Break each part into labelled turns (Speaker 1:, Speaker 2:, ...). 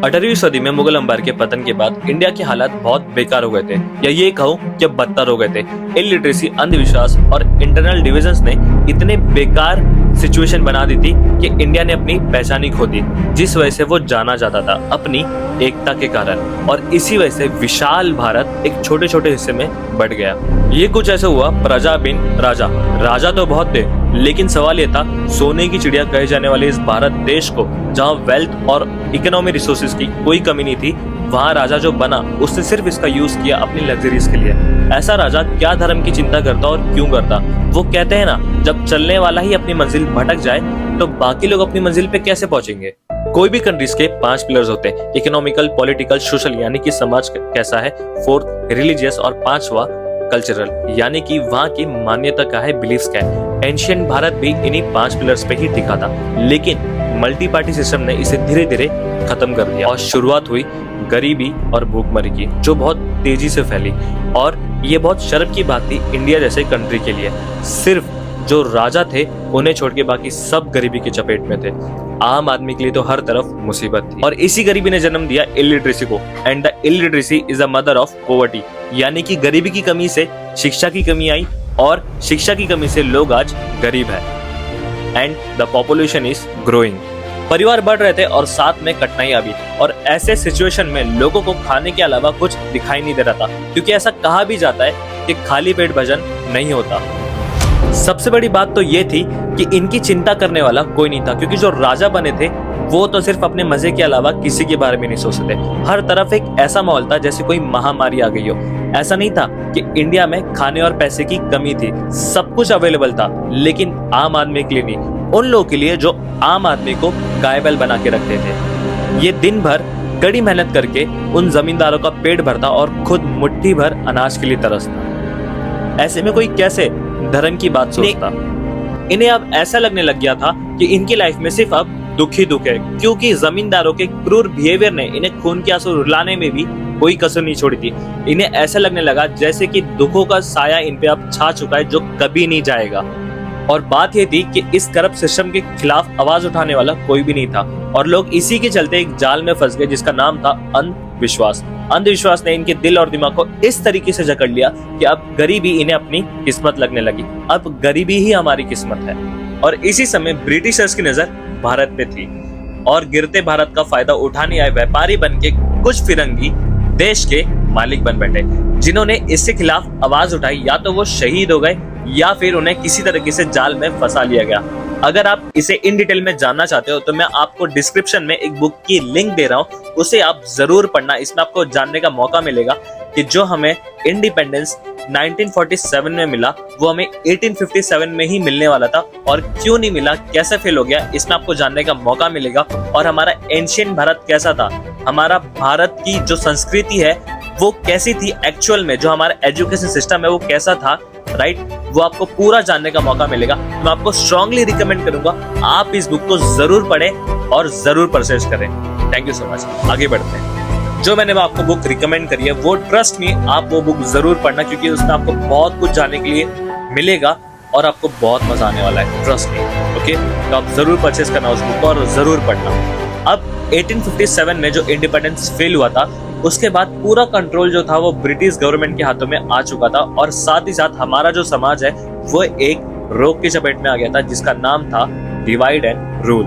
Speaker 1: 18वीं सदी में मुगल अंपायर के पतन के बाद इंडिया के हालात बहुत बेकार हो गए थे, या ये कहूँ कि बदतर हो गए थे। इलिटरेसी, अंधविश्वास और इंटरनल डिविजन्स ने इतने बेकार सिचुएशन बना दी थी कि इंडिया ने अपनी पहचान ही खो दी, जिस वजह से वो जाना जाता था अपनी एकता के कारण। और इसी वजह से विशाल भारत एक छोटे छोटे हिस्से में बढ़ गया। ये कुछ ऐसा हुआ प्रजा बिन राजा। राजा तो बहुत थे, लेकिन सवाल ये था, सोने की चिड़िया कहे जाने वाले इस भारत देश को, जहाँ वेल्थ और इकोनॉमी रिसोर्सेज की कोई कमी नहीं थी, वहाँ राजा जो बना उसने सिर्फ इसका यूज किया अपनी लग्जरीज के लिए। ऐसा राजा क्या धर्म की चिंता करता और क्यों करता? वो कहते हैं ना, जब चलने वाला ही अपनी मंजिल भटक जाए तो बाकी लोग अपनी मंजिल पे कैसे पहुंचेंगे? कोई भी कंट्रीज के 5 पिलर्स होते हैं, इकोनॉमिकल, पॉलिटिकल, सोशल यानी कि समाज कैसा है, 4th रिलीजियस और 5वां कल्चरल यानी कि वहाँ की मान्यता क्या है, बिलीफ्स क्या है। एंशियंट भारत भी इन्हीं 5 पिलर्स पे ही टिका था, लेकिन मल्टी पार्टी सिस्टम ने इसे धीरे धीरे खत्म कर दिया और शुरुआत हुई गरीबी और भूखमरी की, जो बहुत तेजी से फैली। और ये बहुत शर्म की बात थी इंडिया जैसे कंट्री के लिए। सिर्फ जो राजा थे उन्हें छोड़ के बाकी सब गरीबी की चपेट में थे। आम आदमी के लिए तो हर तरफ मुसीबत थी, और इसी गरीबी ने जन्म दिया इलिटरेसी को। And the illiteracy is the mother of poverty, यानी कि गरीबी की कमी से शिक्षा की कमी आई, और शिक्षा की कमी से लोग आज गरीब है। And the population is growing. परिवार बढ़ रहे थे और साथ में कठिनाई भी, और ऐसे सिचुएशन में लोगों को खाने के अलावा कुछ दिखाई नहीं दे रहा था, क्योंकि ऐसा कहा भी जाता है कि खाली पेट भजन नहीं होता। सबसे बड़ी बात तो ये थी कि इनकी चिंता करने वाला कोई नहीं था, क्योंकि जो राजा बने थे वो तो सिर्फ अपने मजे के अलावा किसी के बारे में नहीं सोचते थे। हर तरफ एक ऐसा माहौल था जैसे कोई महामारी आ गई हो। ऐसा नहीं था कि इंडिया में खाने और पैसे की कमी थी, सब कुछ अवेलेबल था, लेकिन आम आदमी के लिए नहीं। उन लोगों के लिए जो आम आदमी को गायबैल बना के रखते थे। ये दिन भर कड़ी मेहनत करके उन जमींदारों का पेट भरता और खुद मुट्ठी भर अनाज के लिए तरसता। ऐसे में कोई कैसे धर्म की बात सोचता? इन्हें अब ऐसा लगने लग गया था कि इनकी लाइफ में सिर्फ अब दुख ही दुख है, क्योंकि जमींदारों के क्रूर बिहेवियर ने इन्हें खून के आंसू रुलाने में भी कोई कसर नहीं छोड़ी थी। इन्हें ऐसा लगने लगा जैसे कि दुखों का साया इन पे अब छा चुका है, जो कभी नहीं जाएगा। और बात यह थी कि इस करप्ट सिस्टम के खिलाफ आवाज उठाने वाला कोई भी नहीं था, और लोग इसी के चलते एक जाल में फंस गए जिसका नाम था अंधविश्वास। अंधविश्वास ने इनके दिल और दिमाग को इस तरीके से जकड़ लिया कि अब गरीबी इन्हें अपनी किस्मत लगने लगी। अब गरीबी ही हमारी किस्मत है। और इसी समय ब्रिटिशर्स की नजर भारत पे थी, और गिरते भारत का फायदा उठाने आए व्यापारी बन के कुछ फिरंगी देश के मालिक बन बैठे, जिन्होंने इसके खिलाफ आवाज उठाई। या तो वो शहीद हो गए या फिर उन्हें किसी तरीके से जाल में फंसा लिया गया। अगर आप इसे इन डिटेल में जानना चाहते हो तो मैं आपको डिस्क्रिप्शन में एक बुक की लिंक दे रहा हूँ, उसे आप जरूर पढ़ना। इसमें आपको जानने का मौका मिलेगा कि जो हमें इंडिपेंडेंस 1947 में मिला वो हमें 1857 में ही मिलने वाला था, और क्यों नहीं मिला, कैसे फेल हो गया, इसमें आपको जानने का मौका मिलेगा। और हमारा एंशियंट भारत कैसा था, हमारा भारत की जो संस्कृति है वो कैसी थी एक्चुअल में, जो हमारा एजुकेशन सिस्टम है वो कैसा था, राइट, वो आपको पूरा जानने का मौका मिलेगा। मैं आपको स्ट्रांगली रिकमेंड करूंगा आप इस बुक को जरूर पढ़ें और जरूर परचेज करें। Thank you so much. आगे बढ़ते हैं। जो मैंने आपको बुक रिकमेंड करी है वो, ट्रस्ट मी, आप वो बुक जरूर पढ़ना, क्योंकि उसमें आपको बहुत कुछ जानने के लिए मिलेगा और आपको बहुत मजा आने वाला है, ट्रस्ट मी। ओके, तो आप जरूर परचेज करना उस बुक को और जरूर पढ़ना। अब 1857 में जो इंडिपेंडेंस फेल हुआ था, उसके बाद पूरा कंट्रोल जो था वो ब्रिटिश गवर्नमेंट के हाथों में आ चुका था, और साथ ही साथ हमारा जो समाज है वो एक रोग की चपेट में आ गया था जिसका नाम था डिवाइड एंड रूल।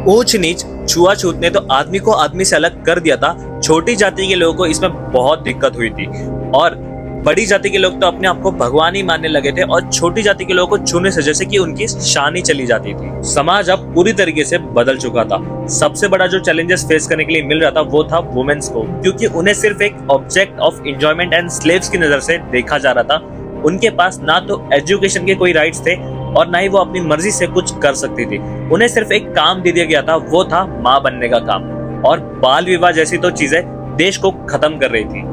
Speaker 1: ऊंच नीच, छुआछूत ने तो आदमी को आदमी से अलग कर दिया था। छोटी जाति के लोगों को इसमें बहुत दिक्कत हुई थी, और बड़ी जाति के लोग तो अपने आप को भगवान ही मानने लगे थे, और छोटी जाति के लोगों को छूने से जैसे कि उनकी शान ही चली जाती थी। समाज अब पूरी तरीके से बदल चुका था। सबसे बड़ा जो चैलेंजेस फेस करने के लिए मिल रहा था वो था वुमेन्स को, क्योंकि उन्हें सिर्फ एक object of enjoyment and slaves की नजर से देखा जा रहा था। उनके पास ना तो एजुकेशन के कोई राइट्स थे और ना ही वो अपनी मर्जी से कुछ कर सकती थी। उन्हें सिर्फ एक काम दे दिया गया था, वो था माँ बनने का काम, और बाल विवाह जैसी तो चीजें देश को खत्म कर रही थी।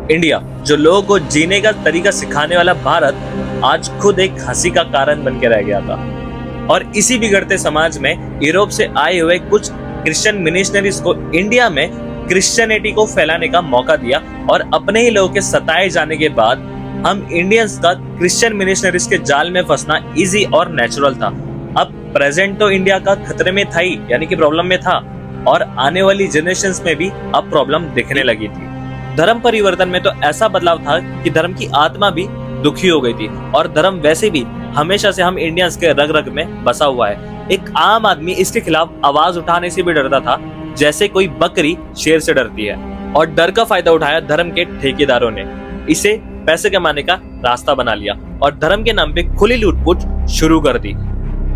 Speaker 1: इंडिया, जो लोगों को जीने का तरीका सिखाने वाला भारत, आज खुद एक हंसी का कारण बन के रह गया था। और इसी बिगड़ते समाज में यूरोप से आए हुए कुछ क्रिश्चियन मिशनरीज को इंडिया में क्रिश्चियनिटी को फैलाने का मौका दिया, और अपने ही लोगों के सताए जाने के बाद हम इंडियंस का क्रिश्चियन मिशनरीज के जाल में फंसना इजी और नेचुरल था। अब प्रेजेंट तो इंडिया का खतरे में था ही, यानी कि प्रॉब्लम में था, और आने वाली जनरेशंस में भी अब प्रॉब्लम दिखने लगी थी। धर्म परिवर्तन में तो ऐसा बदलाव था कि धर्म की आत्मा भी दुखी हो गई थी और धर्म वैसे भी हमेशा से हम इंडियंस के रग रग में बसा हुआ है। एक आम आदमी इसके खिलाफ आवाज उठाने से भी डरता था जैसे कोई बकरी शेर से डरती है। और डर का फायदा उठाया धर्म के ठेकेदारों ने, इसे पैसे कमाने का रास्ता बना लिया और धर्म के नाम पे खुली लूटपुट शुरू कर दी।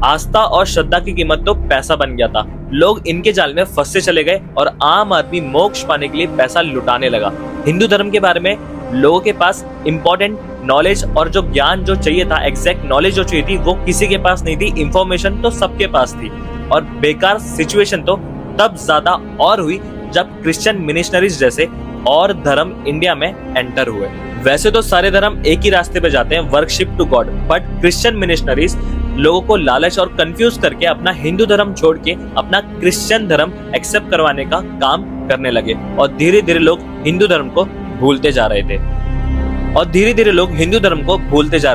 Speaker 1: आस्था और श्रद्धा की कीमत तो पैसा बन गया था। लोग इनके जाल में फंसते चले गए और आम आदमी मोक्ष पाने के लिए पैसा लुटाने लगा। हिंदू धर्म के बारे में लोगों के पास इंपॉर्टेंट नॉलेज और जो ज्ञान जो चाहिए था, एग्जैक्ट नॉलेज जो चाहिए थी, वो किसी के पास नहीं थी। इंफॉर्मेशन तो सबके पास थी और बेकार सिचुएशन तो तब ज्यादा और हुई जब क्रिश्चियन मिशनरीज जैसे और धर्म इंडिया में एंटर हुए। वैसे तो सारे धर्म एक ही रास्ते पे जाते हैं, worship to God, but Christian missionaries लोगों को लालच और कंफ्यूज करके अपना हिंदू धर्म छोड़ के अपना क्रिश्चियन धर्म एक्सेप्ट करवाने का काम करने लगे और धीरे धीरे लोग हिंदू धर्म को भूलते जा रहे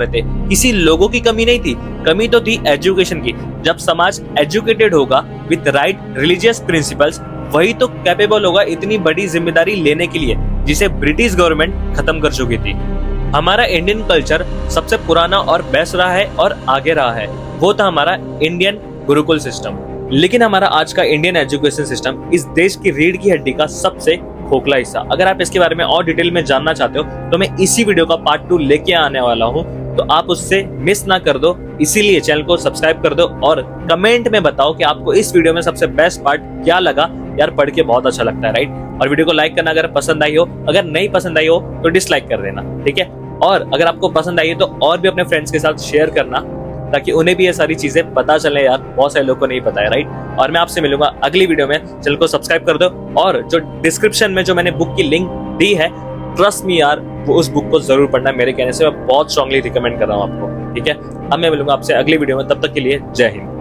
Speaker 1: थे। किसी लोगों की कमी नहीं थी, कमी तो थी एजुकेशन की। जब समाज एजुकेटेड होगा विद राइट रिलीजियस प्रिंसिपल्स, वही तो कैपेबल होगा इतनी बड़ी जिम्मेदारी लेने के लिए जिसे ब्रिटिश गवर्नमेंट खत्म कर चुकी थी। हमारा इंडियन कल्चर सबसे पुराना और बेस्ट रहा है और आगे रहा है, वो था हमारा इंडियन गुरुकुल सिस्टम। लेकिन हमारा आज का इंडियन एजुकेशन सिस्टम इस देश की रीढ़ की हड्डी का सबसे खोखला हिस्सा। अगर आप इसके बारे में और डिटेल में जानना चाहते हो तो मैं इसी वीडियो का पार्ट 2 लेके आने वाला हूँ, तो आप उससे मिस ना कर दो। इसीलिए चैनल को सब्सक्राइब कर दो और कमेंट में बताओ कि आपको इस वीडियो में सबसे बेस्ट पार्ट क्या लगा। यार पढ़ के बहुत अच्छा लगता है, राइट? और वीडियो को लाइक करना अगर पसंद आई हो, अगर नहीं पसंद आई हो तो डिसलाइक कर देना, ठीक है? और अगर आपको पसंद आई है तो और भी अपने फ्रेंड्स के साथ शेयर करना ताकि उन्हें भी ये सारी चीजें पता चले। यार बहुत सारे लोगों को नहीं पता है, राइट? और मैं आपसे मिलूंगा अगली वीडियो में। चैनल को सब्सक्राइब कर दो और जो डिस्क्रिप्शन में जो मैंने बुक की लिंक दी है, ट्रस्ट मी यार, वो उस बुक को जरूर पढ़ना। मेरे कहने से मैं बहुत स्ट्रांगली रिकमेंड कर रहा हूँ आपको, ठीक है? अब मैं मिलूंगा आपसे अगली वीडियो में, तब तक के लिए जय हिंद।